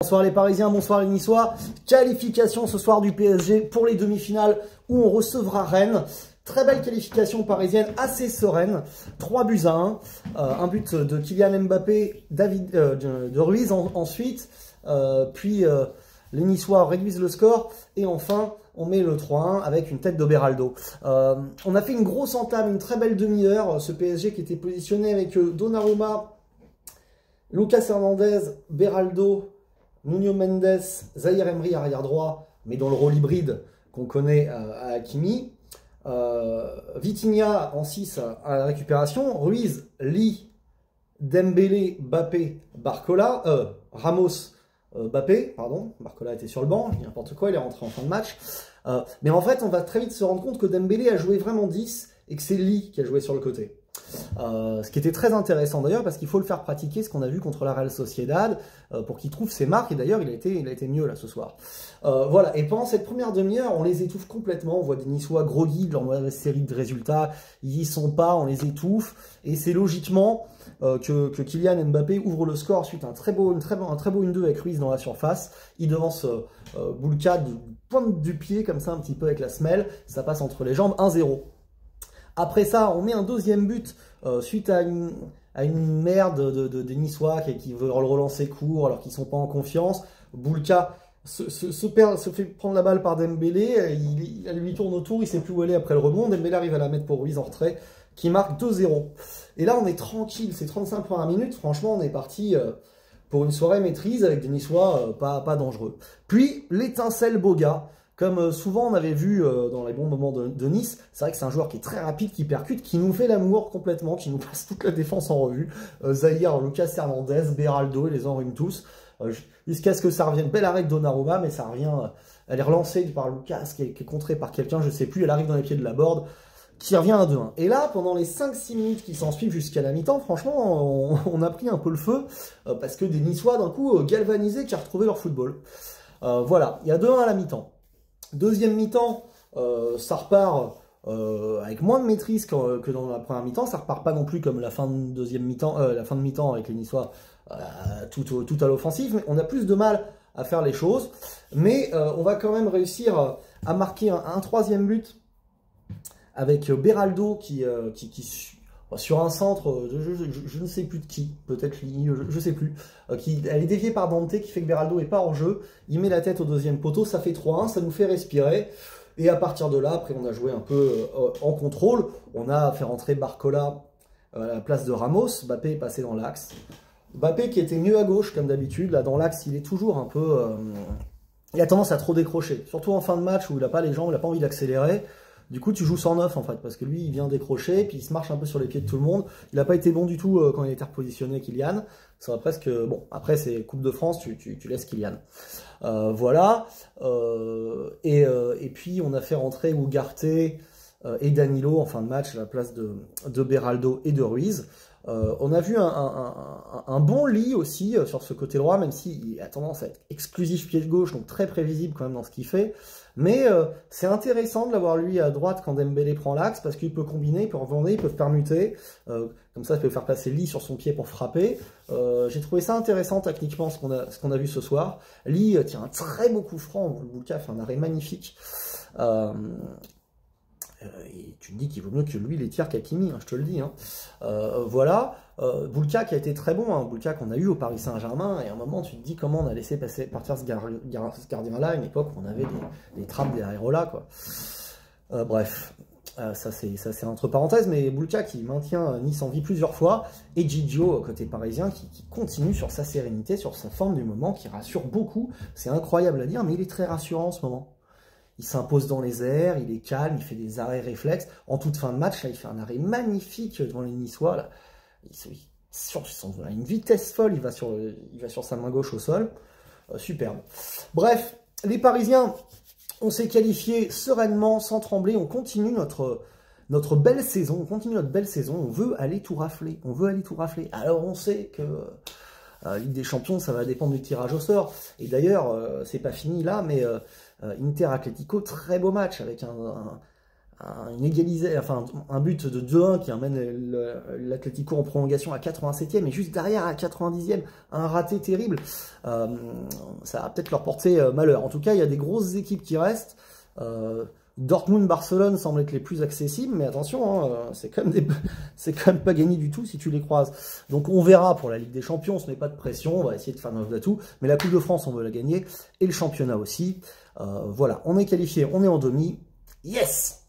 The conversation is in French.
Bonsoir les Parisiens, bonsoir les Niçois. Qualification ce soir du PSG pour les demi-finales où on recevra Rennes. Très belle qualification parisienne, assez sereine. 3 buts à 1. Un but de Kylian Mbappé, de Ruiz ensuite. Puis les Niçois réduisent le score. Et enfin, on met le 3-1 avec une tête de Beraldo. On a fait une grosse entame, une très belle demi-heure. Ce PSG qui était positionné avec Donnarumma, Lucas Hernandez, Beraldo, Nuno Mendes, Zahir Emery arrière droit, mais dans le rôle hybride qu'on connaît à Hakimi. Vitinha en 6 à la récupération. Ruiz, Lee, Dembélé, Mbappé, Barcola, Ramos, Mbappé, pardon. Barcola était sur le banc, je dis n'importe quoi, il est rentré en fin de match. Mais en fait, on va très vite se rendre compte que Dembélé a joué vraiment 10 et que c'est Lee qui a joué sur le côté. Ce qui était très intéressant d'ailleurs parce qu'il faut le faire pratiquer, ce qu'on a vu contre la Real Sociedad, pour qu'il trouve ses marques, et d'ailleurs il a été mieux là ce soir. Voilà, et pendant cette première demi-heure, on les étouffe complètement, on voit des Niçois groggy de leur mauvaise série de résultats, ils y sont pas, on les étouffe, et c'est logiquement que Kylian Mbappé ouvre le score suite à un très beau 1-2 avec Ruiz dans la surface. Il devance Boulka de pointe du pied comme ça un petit peu avec la semelle, ça passe entre les jambes, 1-0. Après ça, on met un deuxième but suite à une merde des Niçois qui veut le relancer court alors qu'ils ne sont pas en confiance. Boulka se fait prendre la balle par Dembélé, elle lui tourne autour, il ne sait plus où elle est après le rebond. Dembélé arrive à la mettre pour Ruiz en retrait, qui marque 2-0. Et là, on est tranquille, c'est 35 premières minutes. Franchement, on est parti pour une soirée maîtrise avec des Niçois pas dangereux. Puis, l'étincelle Boga. Comme souvent on avait vu dans les bons moments de Nice, c'est vrai que c'est un joueur qui est très rapide, qui percute, qui nous fait l'amour complètement, qui nous passe toute la défense en revue. Zahir, Lucas Hernandez, Beraldo, ils les enrhument tous. Jusqu'à ce que ça revienne. Bel arrêt de Donnarumma, mais ça revient. Elle est relancée par Lucas, qui est contrée par quelqu'un, je ne sais plus. Elle arrive dans les pieds de la board, qui revient à 2-1. Et là, pendant les 5-6 minutes qui s'en suivent jusqu'à la mi-temps, franchement, on a pris un peu le feu, parce que des Niçois, d'un coup, galvanisés, qui ont retrouvé leur football. Voilà, il y a 2-1 à la mi-temps. Deuxième mi-temps, ça repart avec moins de maîtrise que dans la première mi-temps. Ça repart pas non plus comme la fin de deuxième mi-temps, la fin de mi-temps avec les Niçois tout à l'offensive. Mais on a plus de mal à faire les choses. Mais on va quand même réussir à marquer un troisième but avec Beraldo qui sur un centre, je ne sais plus de qui, peut-être lui, je ne sais plus, elle est déviée par Dante qui fait que Beraldo n'est pas hors jeu, il met la tête au deuxième poteau, ça fait 3-1, ça nous fait respirer, et à partir de là, après on a joué un peu en contrôle, on a fait rentrer Barcola à la place de Ramos, Mbappé est passé dans l'axe, Mbappé qui était mieux à gauche comme d'habitude, là dans l'axe il est toujours un peu, il a tendance à trop décrocher, surtout en fin de match où il n'a pas les jambes, il n'a pas envie d'accélérer. Du coup, tu joues 109 en fait, parce que lui, il vient décrocher, puis il se marche un peu sur les pieds de tout le monde. Il n'a pas été bon du tout quand il a été repositionné, Kylian. Ça va presque... Bon, après, c'est Coupe de France, tu laisses Kylian. Voilà. Et puis, on a fait rentrer Ugarte et Danilo en fin de match à la place de Beraldo et de Ruiz. On a vu un bon Lee aussi sur ce côté droit, même s'il a tendance à être exclusif pied gauche, donc très prévisible quand même dans ce qu'il fait. Mais c'est intéressant de l'avoir lui à droite quand Dembélé prend l'axe, parce qu'il peut combiner, il peut rebonder, il peut permuter. Comme ça, il peut faire passer Lee sur son pied pour frapper. J'ai trouvé ça intéressant techniquement, ce qu'on a vu ce soir. Lee tient un très beau coup franc, Boulka fait un arrêt magnifique. Et tu me dis qu'il vaut mieux que lui les tire qu'Hakimi, hein, je te le dis. Hein. Voilà, Boulka qui a été très bon, hein, Boulka qu'on a eu au Paris Saint-Germain, et à un moment tu te dis comment on a laissé partir ce gardien-là, à une époque où on avait des trappes, des aérolas, quoi. Bref, ça c'est entre parenthèses, mais Boulka qui maintient Nice en vie plusieurs fois, et Gigio, côté parisien, qui continue sur sa sérénité, sur sa forme du moment, qui rassure beaucoup. C'est incroyable à dire, mais il est très rassurant en ce moment. Il s'impose dans les airs, il est calme, il fait des arrêts réflexes. En toute fin de match, là, il fait un arrêt magnifique devant les Niçois. Là. Il a une vitesse folle, il va sur sa main gauche au sol. Superbe. Bref, les Parisiens, on s'est qualifiés sereinement, sans trembler. On continue notre belle saison. On continue notre belle saison. On veut aller tout rafler. On veut aller tout rafler. Alors, on sait que... Ligue des Champions, ça va dépendre du tirage au sort. Et d'ailleurs, c'est pas fini là, mais Inter Atlético, très beau match avec un but de 2-1 qui amène l'Atlético en prolongation à 87e et juste derrière à 90e, un raté terrible, ça va peut-être leur porter malheur. En tout cas, il y a des grosses équipes qui restent. Dortmund, Barcelone semblent être les plus accessibles, mais attention, c'est quand même pas gagné du tout si tu les croises. Donc on verra pour la Ligue des Champions, ce n'est pas de pression, on va essayer de faire notre atout, mais la Coupe de France, on veut la gagner, et le championnat aussi. Voilà, on est qualifié, on est en demi. Yes!